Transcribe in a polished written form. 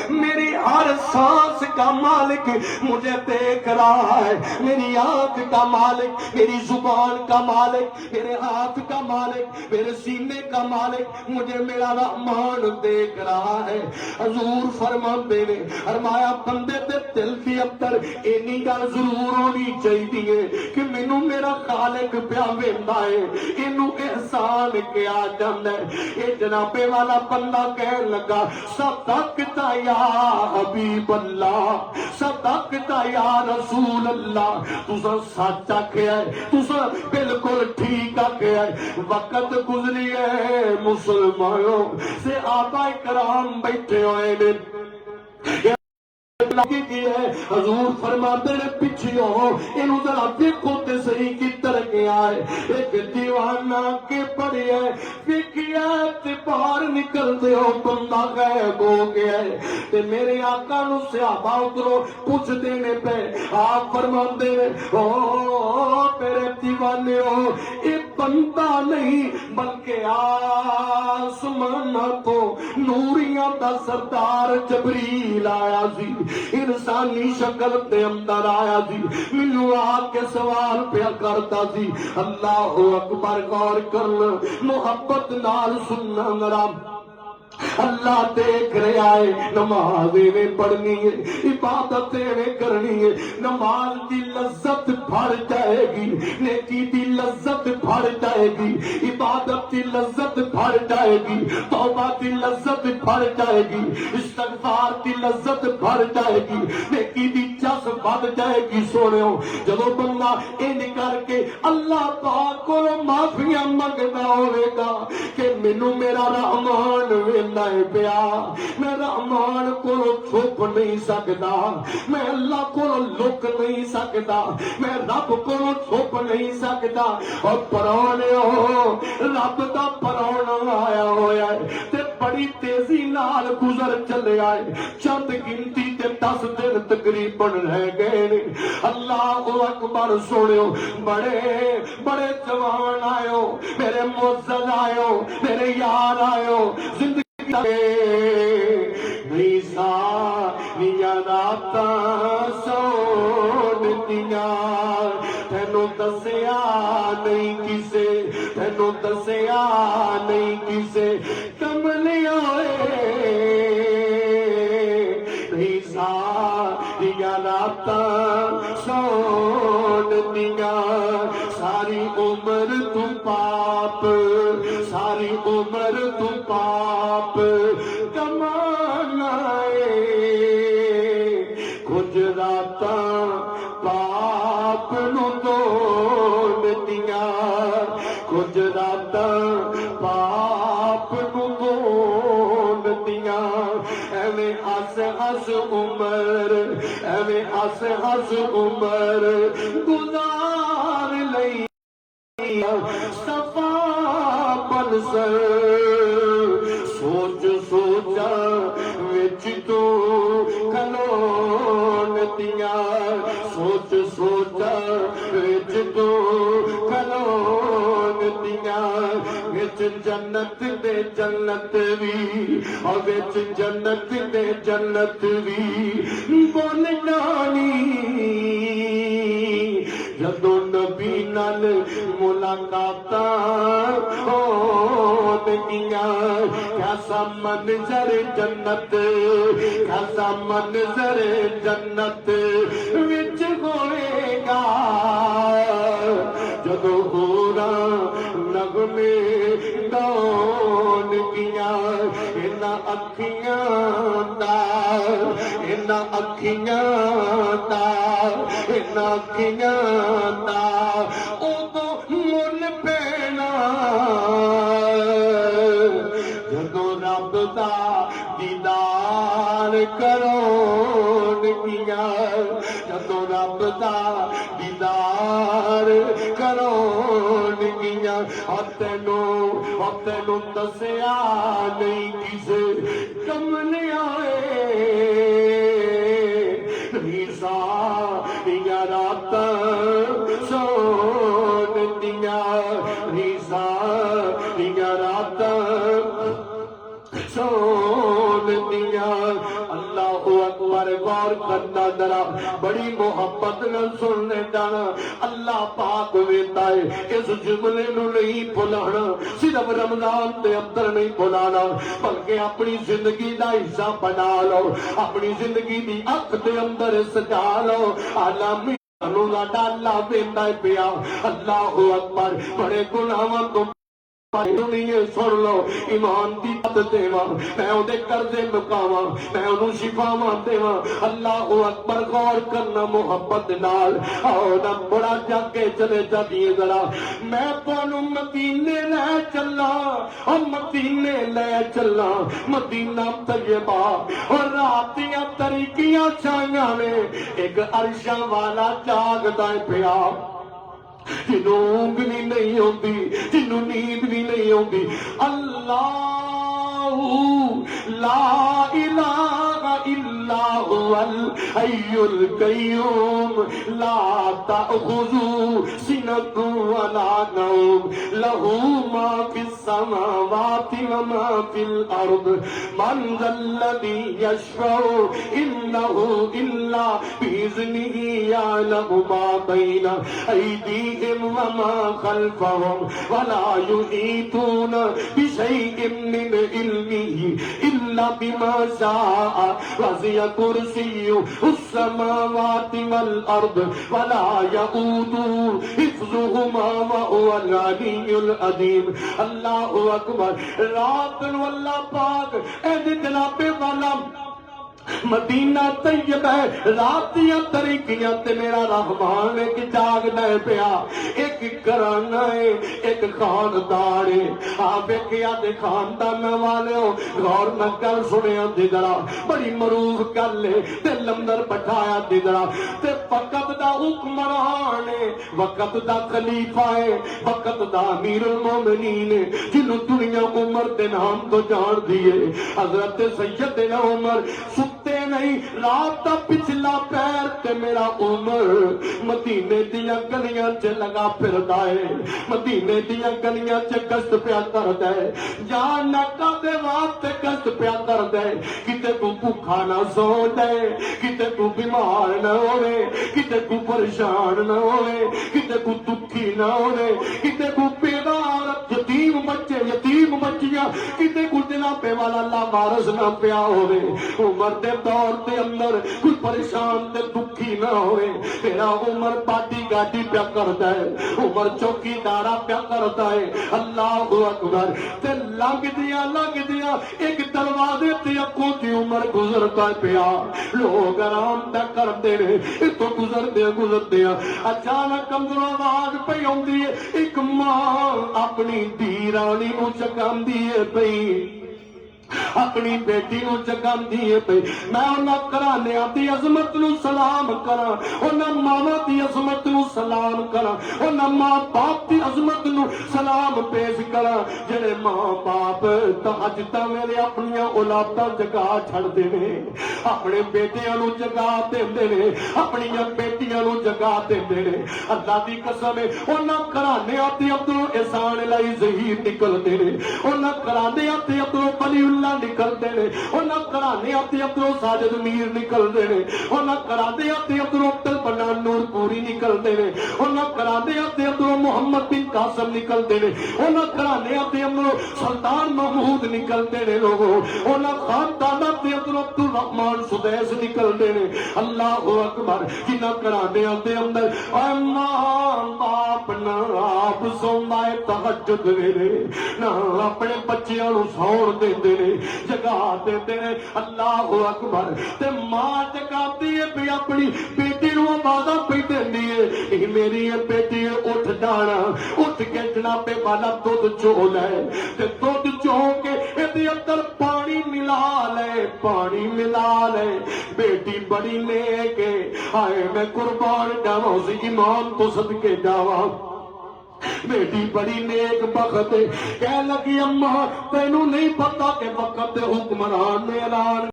میری ہر سانس کا مالک مجھے دیکھ رہا ہے، میری آنکھ کا مالک، میری زبان کا مالک، میرے ہاتھ کا مالک، میرے سینے کا مالک مجھے میرا رحمان دیکھ رہا ہے۔ حضور فرماندے نے فرمایا بندے تے دل کے اندر اینی گل ضرور ہونی چاہیے کہ مینوں میرا خالق پیا ویندا ہے، اینوں احسان کیا جاندا ہے۔ اے جنابے والا بندہ کہن لگا صدقت یا حبیب اللہ، صدقت یا رسول اللہ، تساں سچ آکھیا ہے، تساں بالکل ٹھیک آکھیا ہے۔ وقت گزری ہے مسلمانوں، صحابہ کرام بیٹھے ہوئے نے، لگی کی ہے۔ حضور فرماتے نے پیچھے ہو، انہوں ذرا دیکھو تے صحیح کدھر گیا ہے۔ ایک دیوانہ کے پڑی ہے، دیکھیا تے باہر نکلتے ہو بندہ غائب ہو گیا ہے۔ تے میرے آقا نو صحابہ ادھروں پوچھ دینے پہ آپ فرماتے نے او میرے دیوانے ہو، یہ بندہ نہیں بلکہ آسمان تو نوریاں دا سردار جبریل آیا سی، انسانی شکل دے اندر آیا سی، مینوں آ کے سوال پیا کرتا سی۔ اللہ اکبر، غور کرنا، محبت نال سننا ذرا۔ اللہ دیکھ رہا ہے، نماز میں پڑھنی ہے، عبادت میں کرنی ہے، نماز دی لذت بڑھ جائے گی، نیکی دی لذت بڑھ جائے گی، عبادت دی لذت بڑھ جائے گی، توبہ دی لذت بڑھ جائے گی، استغفار دی لذت بڑھ جائے گی، نیکی دی جس بڑھ جائے گی۔ سونےو جدو بندہ ان کر کے اللہ پاک کو معافیاں منگدا ہوے گا کہ مینوں میرا رحمان ویندا ہے پیا، میں رحمان کو چھپ نہیں سکتا، میں اللہ کو لک نہیں سکتا، میں رب کو چھپ نہیں سکتا۔ اور پرانے ہو رب دا پرانا آیا ہویا ہے تے بڑی تیزی نال گزر چلے آئے، چند گنتی تے 10 دن تقریباً رہ گئے نے۔ اللہ اکبر، سنو بڑے بڑے جوان آئے، میرے معزز آئے، میرے یار آئے، زندگی نہیں ساریاں راتاں سون دیاں، تینوں دسیا نہیں کسے، تینوں دسیا نہیں کسے، کملی ہوئے نہیں ساریاں راتاں سون دیاں، ساری عمر تو پاپ، ساری عمر تو پاپ کمانا ہے، کچھ راتاں پاپ نو دون دیاں، کچھ راتاں پاپ نو دون دیاں، ایویں ہس ہس عمر، ایویں ہس ہس عمر گزار لئی صفا بنسر، سوچ سوچا وچ تو کھلون دیاں، سوچ سوچا وچ تو کھلون دیاں، وچ جنت دے جنت بھی، اور وچ جنت دے جنت بھی بول جانی۔ جدو نبی نال ملاقاتاں ہون گیاں، کیسا منظر جنت، کیسا منظر جنت وچ ہوئے گا، جدو ہوراں نغمے گاون گیاں، انہاں اکھیاں دا، انہاں اکھیاں دا، انہاں اکھیاں دا اودو مل پینا، جدو رب دا دیدار کرون گیاں، جدو رب دا دیدار کرون گیاں، اور تینوں دسیا نہیں کسے کملی آئے، ساریاں راتاں سون دیاں، ساریاں راتاں سون دیاں، پر غور کرنا ذرا بڑی محبت نال سننے جانا اللہ پاک ویتا ہے اس جملے نو نہیں بھلانا صرف رمضان دے اندر نہیں بھلانا بلکہ اپنی زندگی دا حصہ بنا لو اپنی زندگی دی اکھ دے اندر سجا لو عالمی اللہ ویندا پیا اللہ اکبر بڑے گناہاں تو سن لو ایمان دی بات دیواں میں اودے قرضے مکاواں میں انہوں شفاواں دیواں اللہ اکبر غور کرنا محبت نال آؤ نہ بڑا جا کے چلے جائیے ذرا میں تانوں مدینے لے چلا اور مدینے لے چلا مدینہ طیبہ اور راتیاں طریقیاں چھائیاں نے ایک عرشاں والا جاگدا پیا جنوں اونگ بھی نہیں ہوتی جنوں نیند بھی نہیں ہوتی اللہ لا الہ الا هو الحی القیوم لا تأخذو سنۃ ولا نوم له ما فی السماوات وما فی الارض من ذا الذی یشفع عنده الا بإذنه یعلم ما بین ایدیہم وما خلفهم ولا یحیطون بشیء من علمه الا بما شاء وسع کرسیہ السماوات والارض ولا یئوده حفظهما وهو العلی العظیم اللہ اکبر رات نو اللہ پاک اے جناب والا مدینہ طیب ہے راتیاں طریقیاں تے میرا رحمان ایک جاگ دے پیا ایک گھرانہ ہے ایک خاندان ہے آپ کیا دے خاندان والے ہو غور نہ کر سنیا دی ذرا بڑی مروف کر لے دل اندر بٹھایا دی ذرا تے وقت دا حکمران ہے وقت دا خلیفہ ہے وقت دا امیر المومنین ہے جنہوں دنیا عمر دے نام تو جان دیے حضرت سیدنا عمر ستے نہیں رات دا پچھلا پیر تے میرا عمر مدینے دیا گلیاں چ لگا پھردا ہے مدینے دیا گلیاں چ گشت پیا کردا ہے جان نہ کدے واسطے گشت پیا کردا ہے کتے تو بھوکا نہ سو جائے کتے تو بیمار نہ ہوے کتے تو پریشان نہ ہوے کتے تو دکھی نہ ہوے کتے تو بیوہ یتیم بچے یتیم بچیاں کتے کو جناب والا اللہ وارث نہ پیا ہوے عمر دے دور دے اندر کوئی پریشان تے دکھی نہ ہوئے تیرا عمر باڈی گاڈی پیا کردا ہے عمر چوکی دارا پیا کردا ہے اللہ اکبر تے لنگ دیا ایک دروازے تے اکوں دی عمر گزرتا پیا لوگ آرام تے کردے نے اتوں گزردے اچانک اندروں آواز پئی آوندی ہے ایک ماں اپنی دھی رانی نوں چکاندی ہے پئی اپنی بیٹی نو جگام دیئے پہ میں انہاں کرانیاں دی عظمت نو سلام کرا انہاں ماما دی عظمت نو سلام کرا انہاں ماں باپ دی عظمت نو سلام پیش کرا جڑے ماں باپ تہجداں ویلے اپنیاں اولاداں جگا چھڑ دے نے اپنے بیٹیاں نو جگا دیندے نے اپنیاں بیٹیاں نو جگا دیندے نے اللہ دی قسم ہے انہاں کرانیاں دی اندروں احسان الہی ظہیر نکلدے نے انہاں کرانیاں دی اندروں ولی اللہ نکلتے ہیں انہاں کرانے آتے اندروں ساجد میر نکلتے ہیں انہاں کرانے آتے اندروں عبدل بنان نور پوری نکلتے ہیں انہاں کرانے آتے اندروں محمد بن قاسم نکلتے ہیں انہاں کرانے آتے اندروں سلطان محمود نکلتے ہیں لوگوں انہاں خاندان آتے اندروں عبد الرحمن سدیس نکلتے ہیں اللہ اکبر جنہاں کرانے آتے اندر اے ماں باپ نہ آپ سوندائے تہجد ویلے نہ اپنے بچیاں نو سون دیندے نے جگا دیتے ہیں اللہ اکبر تے ماں جگا دیئے بھی اپنی بیٹی نو آوازاں پئی دیندی ہے میری بیٹی اٹھ جانا اٹھ کے جناب والا دودھ چو لے تے دودھ چو کے ادھے اندر پانی ملا لے بیٹی بڑی نیک ہے آئے میں قربان جاواں اسی ایمان تو صدقے جاواں بیٹی بڑی نیک بخت ہے کہہ لگی اماں تینوں نہیں پتا کہ وقت حکمران نے اعلان